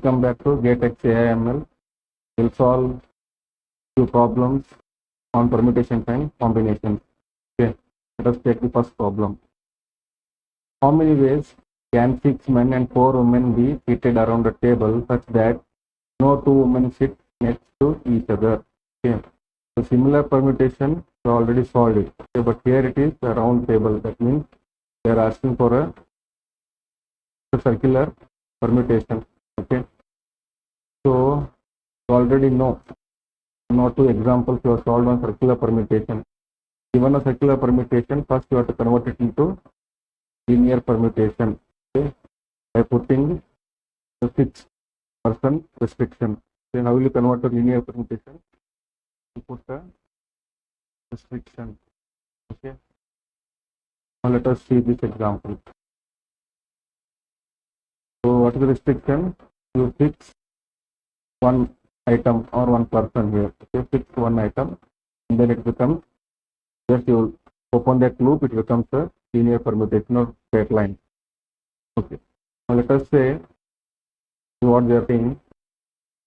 Come back to GATE X AIML. We'll solve few problems on permutation and combination. Okay, let us take the first problem. How many ways can 6 men and 4 women be seated around a table such that no two women sit next to each other? Okay, so similar permutation, we already solved it. Okay, but here it is a round table. That means they are asking for a circular permutation. Okay, so you already know two examples you have solved on circular permutation. Given a circular permutation, first you have to convert it into linear permutation, okay, by putting the 6% restriction. Then how will you convert to linear permutation? You put a restriction. Okay. Now let us see this example. So what is the restriction? You fix one item or one person here. Okay, fix one item, and then it becomes, just you open that loop, it becomes a linear permutation or straight line. Okay. Now let us say what they are saying.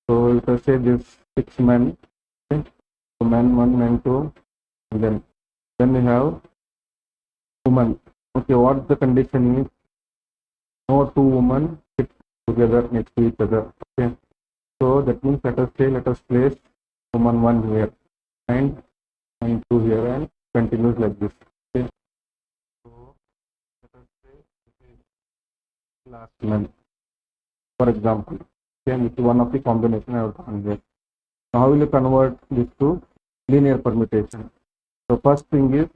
So let us say this 6 men. Okay. So men 1, men 2, and then we have woman. Okay, what the condition is? No two women sit together next to each other. Okay. So that means let us place woman 1 here and 2 here and continues like this. Okay. So let us say this is last man, for example. Okay, this is one of the combination I have done here. Now how will you convert this to linear permutation? So first thing is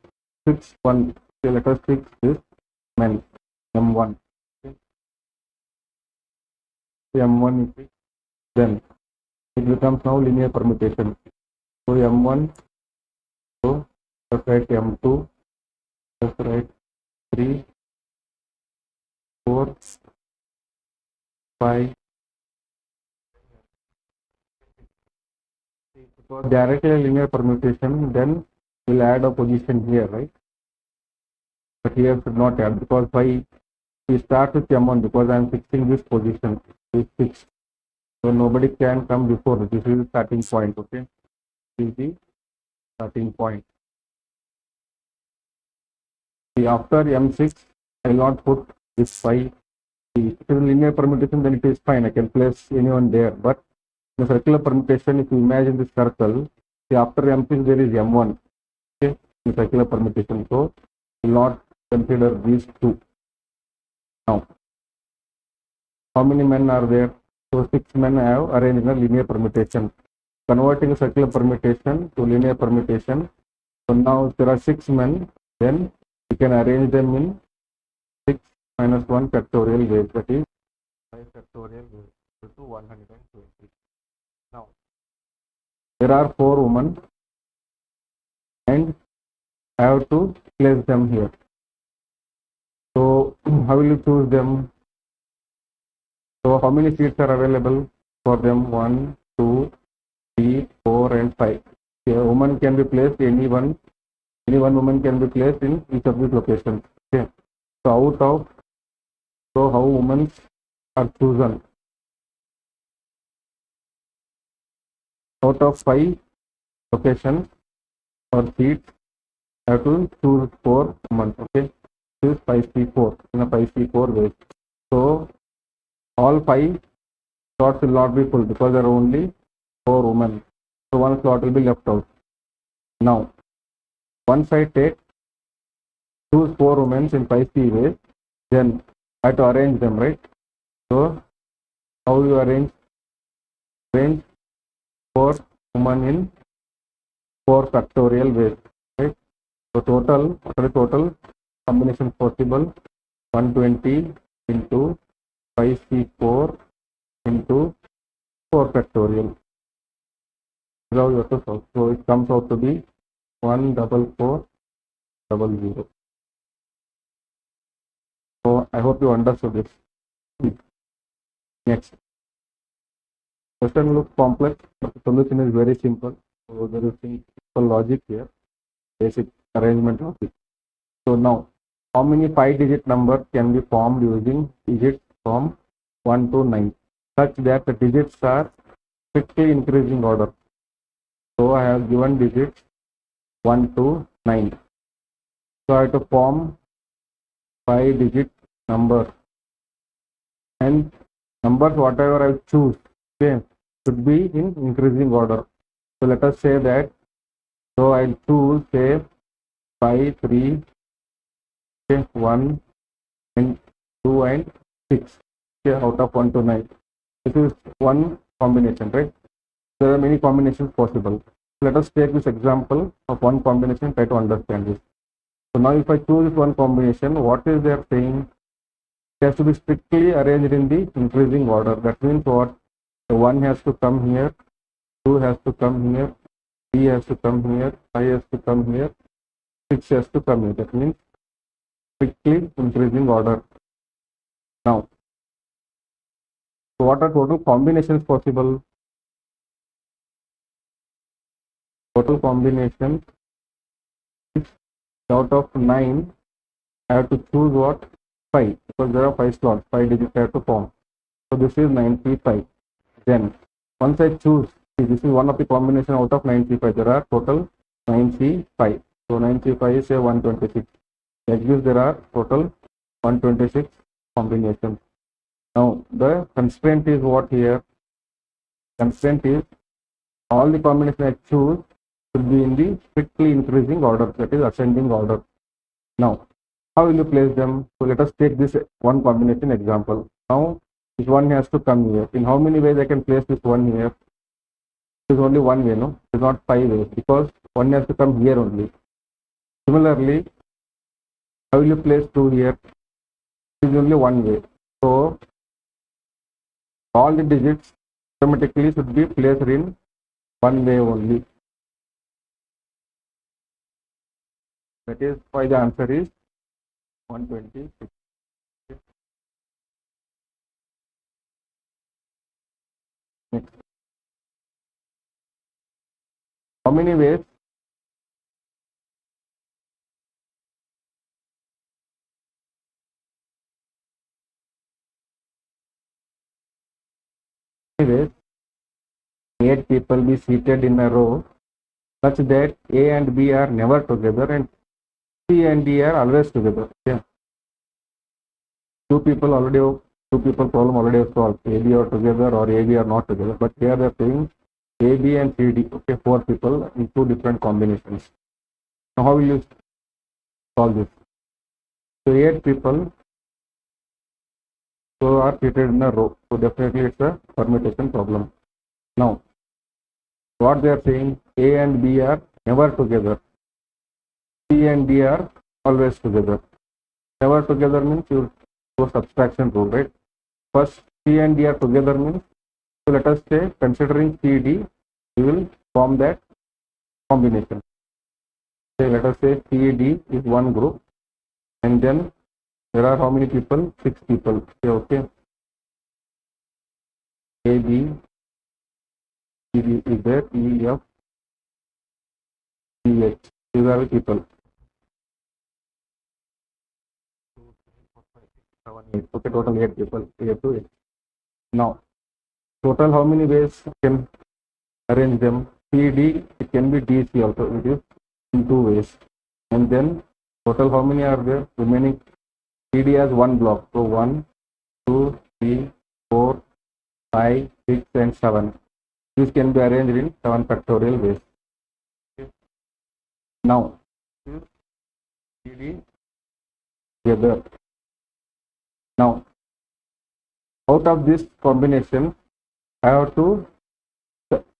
fix one. Okay, let us fix this men M1. Okay. M1 is fixed. Then it becomes now linear permutation. So M1, so let's write M2, let's write 3, 4, 5. So directly linear permutation, then we'll add a position here, right? But here should not add, because why? We start with M1 because I am fixing this position. Is fixed. So nobody can come before this. This is the starting point. Okay. This is the starting point. See, after M6, I will not put this 5. If it is linear permutation, then it is fine. I can place anyone there. But in the circular permutation, if you imagine this circle, see, after M6 there is M1. Okay. In circular permutation. So we will not consider these two. Now, how many men are there? So 6 men I have arranged in a linear permutation. Converting circular permutation to linear permutation. So now if there are 6 men, then we can arrange them in 6 minus 1 factorial ways. That is 5 factorial ways equal to 120. Now there are 4 women and I have to place them here. So how will you choose them? So how many seats are available for them? 1, 2, 3, 4 and 5. Okay, a woman can be placed, any one woman can be placed in each of these locations. Okay. So how women are chosen? Out of 5 locations or seats, I have to choose 4 women. Okay. This is 5C4 in a 5C4 way. So all 5 slots will not be full because there are only 4 women. So one slot will be left out. Now, once I choose 4 women in 5C ways, then I have to arrange them, right? So how you arrange? Arrange 4 women in 4 factorial ways, right? So total combination possible 120 into 5C4 into 4 factorial. Now you have to solve. So it comes out to be 14400. So I hope you understood this. Next. Question looks complex, but the solution is very simple. So there is simple logic here, basic arrangement logic. So now, how many 5-digit numbers can be formed using digits from 1 to 9? such that the digits are strictly increasing order. So I have given digits 1 to 9. So I have to form 5-digit number, and numbers whatever I choose, okay, should be in increasing order. So let us say that, so I'll choose say 5, 3, okay, 1 and 2 and 6, okay, out of 1 to 9. This is one combination, right? There are many combinations possible. Let us take this example of one combination, try to understand this. So now if I choose one combination, what is they are saying? It has to be strictly arranged in the increasing order. That means what? The 1 has to come here, 2 has to come here, 3 has to come here, 5 has to come here, 6 has to come here. That means strictly increasing order. Now, so what are total combinations possible? Total combination out of 9, I have to choose what? 5, because there are 5 slots, 5 digits I have to form. So this is 95. Then once I choose, see, this is one of the combination out of 95. There are total 95. So 95 is a 126. Like this, there are total 126 combinations. Now the constraint is what here? Constraint is all the combinations I choose should be in the strictly increasing order, that is ascending order. Now, how will you place them? So let us take this one combination example. Now this one has to come here. In how many ways I can place this one here? There is only one way, no? It is not 5 ways, because one has to come here only. Similarly, how will you place 2 here? It is only one way. So all the digits automatically should be placed in one way only. That is why the answer is 126. Next. How many ways? Ways 8 people be seated in a row such that A and B are never together and C and D are always together. Yeah. Two people problem already solved. AB are together or AB are not together. But here they are saying AB and CD. Okay, 4 people in 2 different combinations. Now how will you solve this? So 8 people are seated in a row. So definitely it's a permutation problem. Now what they are saying, A and B are never together. C and D are always together. Never together means you do subtraction rule, right? First C and D are together means, so let us say considering CD, we will form that combination. Say let us say CD is one group, and then there are how many people? 6 people. Okay. A, B, C, D is there, E, F, G, H. These are the people. 7, 8. Okay, total 8 people. A to 8. Now, total how many ways you can arrange them? CD, it can be DC also. It is in 2 ways. And then total how many are there? Remaining CD has one block. So 1, 2, 3, 4, 5, 6, and 7. This can be arranged in 7 factorial ways. Okay. Now, CD together. Now, out of this combination, I have to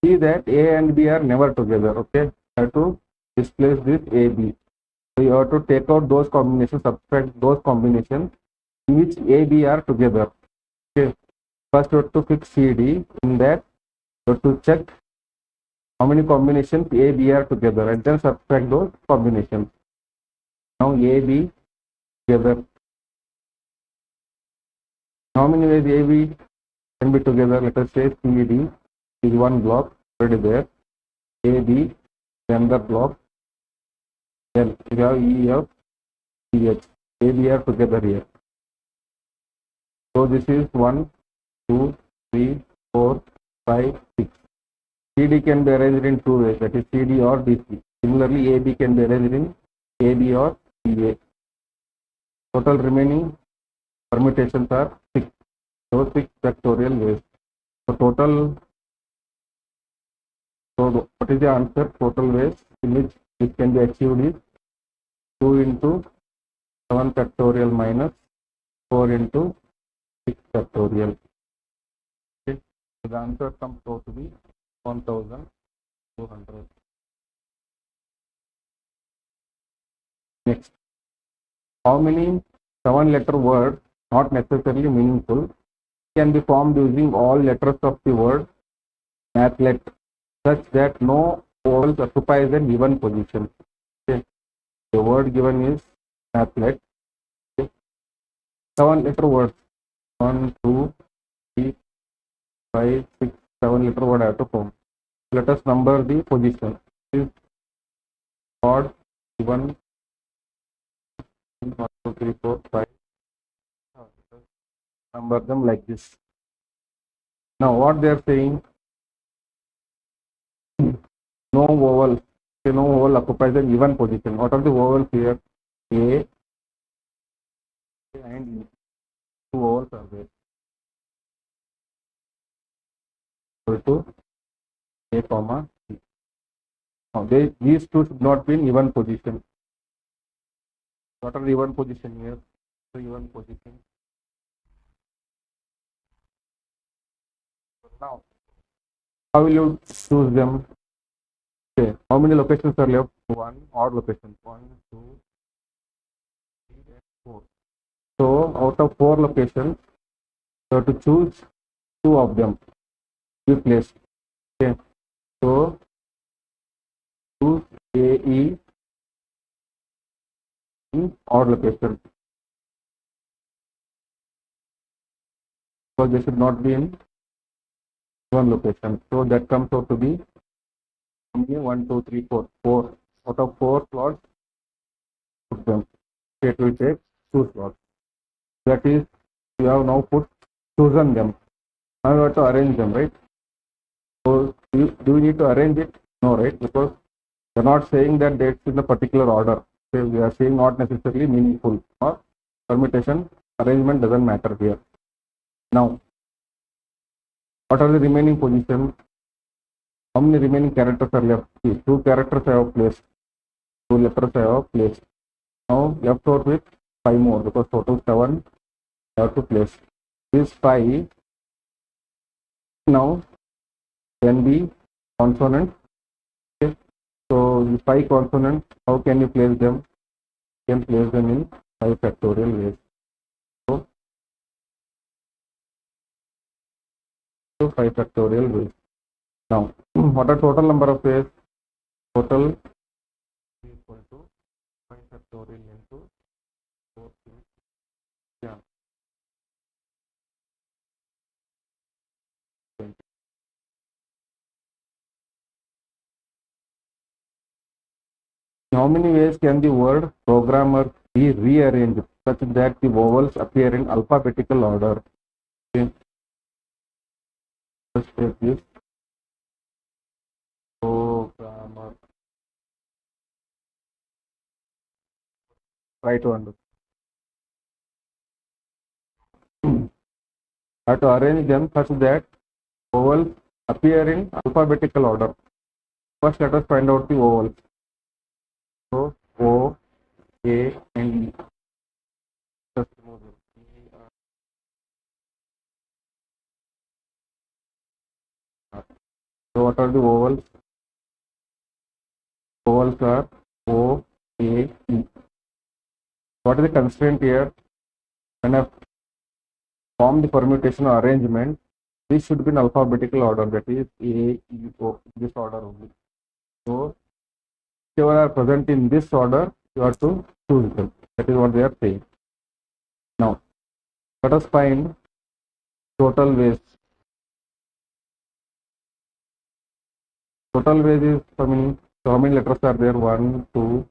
see that A and B are never together. Okay, I have to displace this AB. So you have to take out those combinations, subtract those combinations in which A, B are together. Okay, first you have to fix CD. In that, you have to check how many combinations A, B are together, and then subtract those combinations. Now A, B together. How many ways A, B can be together? Let us say CD is one block already there. A, B, another block. Then you have E, F, C, H. A, B are together here. So this is 1, 2, 3, 4, 5, 6. CD can be arranged in two ways, that is CD or DC. Similarly, AB can be arranged in AB or CA. Total remaining permutations are 6. So 6 factorial ways. So total, so what is the answer? Total ways in which this can be achieved is 2 into 7 factorial minus 4 into 6 factorial. Okay. So the answer comes out to be 1200. Next, how many 7-letter words, not necessarily meaningful, can be formed using all letters of the word athlete such that no vowels occupies an even position? Okay. The word given is athlete. Okay. 7-letter words, 1, 2, 3, 5, 6, 7-letter word I have to form. Let us number the position. This is odd, even 1, 2, 3, 4, 5. Number them like this. Now what they are saying, no vowel, okay, no vowel occupies an even position. What are the vowels here? A and E. Two vowels are there. Equal to A comma C. Now these two should not be in even position. What are the even position here? The even position. Now, how will you choose them? Okay, how many locations are left? One odd location. 1, 2, 3, and 4. So out of 4 locations, you have to choose 2 of them to be placed. Okay. So choose AE in odd location. So they should not be in one location. So that comes out to be 1, 2, 3, 4. 4 out of 4 slots, put them. It will take 2 slots. That is, you have now chosen them. Now you have to arrange them, right? So do we need to arrange it? No, right? Because we are not saying that it's in a particular order. So we are saying not necessarily meaningful or permutation arrangement doesn't matter here. Now, what are the remaining positions? How many remaining characters are left? See, 2 characters I have placed, 2 letters I have placed. Now left out with 5 more because total 7 I have to place. These 5 now can be consonants. Okay. So the 5 consonants, how can you place them? You can place them in 5 factorial ways. So 5 factorial ways. Now, what are total number of ways? Total is equal to 5 factorial into 4. Yeah. How many ways can the word programmer be rearranged such that the vowels appear in alphabetical order? Okay. First step is programmer. Try to understand. Have to arrange them such that vowels appear in alphabetical order. First, let us find out the vowels. So, O, A, and E. Just remove them. So, what are the vowels? Vowels are O, A, E. What is the constraint here? When I form the permutation or arrangement, this should be in alphabetical order, that is A, E, O, this order only. So, whichever are present in this order, you have to choose them. That is what they are saying. Now, let us find total ways. Total ways is how many? So, how many letters are there? 1, 2,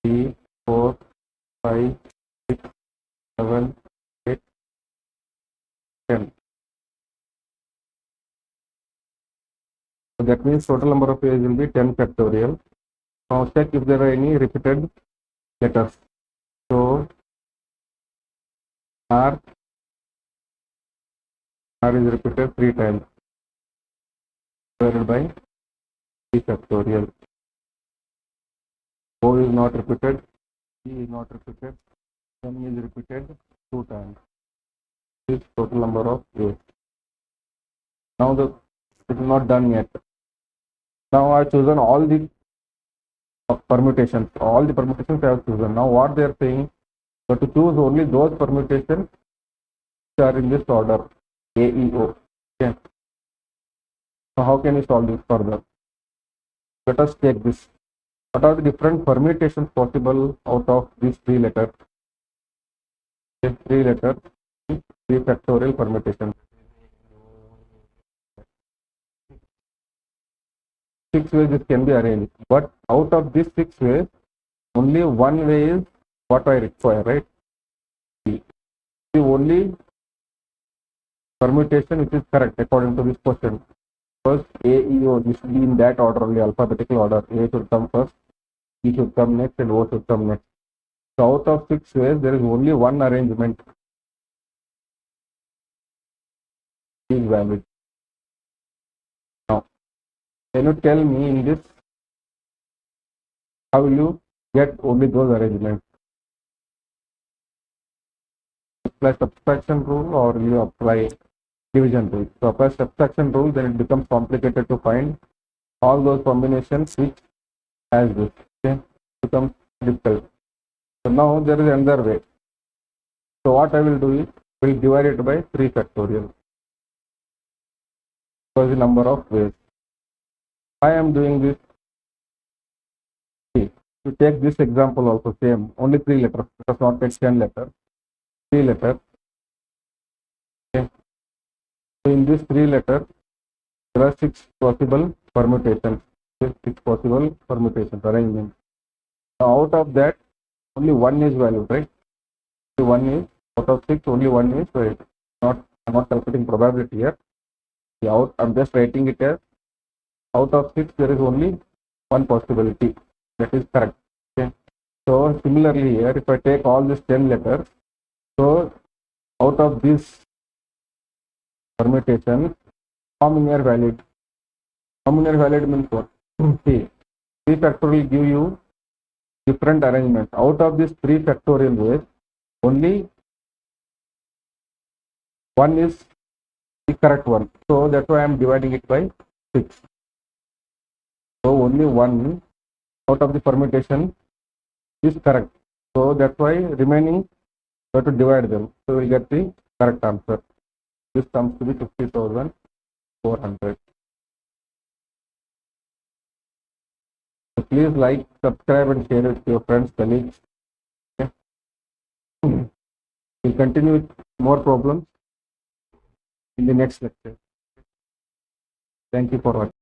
3, 4, 5, 6, 7, 8, 10. that means total number of ways will be 10 factorial. Now check if there are any repeated letters. So R is repeated 3 times divided by 3 factorial. O is not repeated, E is not repeated, M is repeated 2 times. This total number of ways. Now it is not done yet. Now I have chosen all the permutations. All the permutations I have chosen. Now what they are saying, but to choose only those permutations which are in this order A, E, O. Okay. So how can we solve this further? Let us take this. What are the different permutations possible out of these 3 letters? These 3 letters, 3 factorial permutations. 6 ways it can be arranged, but out of these 6 ways, only one way is what I require, right? The only permutation which is correct according to this question. First, A, E, O, this should be in that order only, alphabetical order. A should come first, E should come next, and O should come next. So out of 6 ways, there is only one arrangement is valid. Now, can you tell me in this, how will you get only those arrangements? Apply subtraction rule or you apply division rule? So apply subtraction rule, then it becomes complicated to find all those combinations which has this. Okay, becomes difficult. So now there is another way. So what I will do is, will divide it by 3 factorial. So the number of ways. I am doing this. See, to take this example also same, only 3 letters. Let us not take 10 letters. 3 letters. Okay. So in this 3 letters, there are 6 possible permutations. 6 possible permutations, arrangements. Now out of that, only one is valid, right? Only one is, out of 6, only one is right. I'm not calculating probability here. I'm just writing it as out of 6 there is only one possibility that is correct. Okay. So similarly here, if I take all these 10 letters, so out of this permutation, how many are valid? How many are valid means what? See, 3 factorial give you different arrangements. Out of these 3 factorial ways, only one is the correct one. So that's why I am dividing it by 6. So only one out of the permutation is correct. So that's why remaining we have to divide them. So we will get the correct answer. This comes to be 50,400. So please like, subscribe and share it to your friends, colleagues. Okay. We'll continue with more problems in the next lecture. Thank you for watching.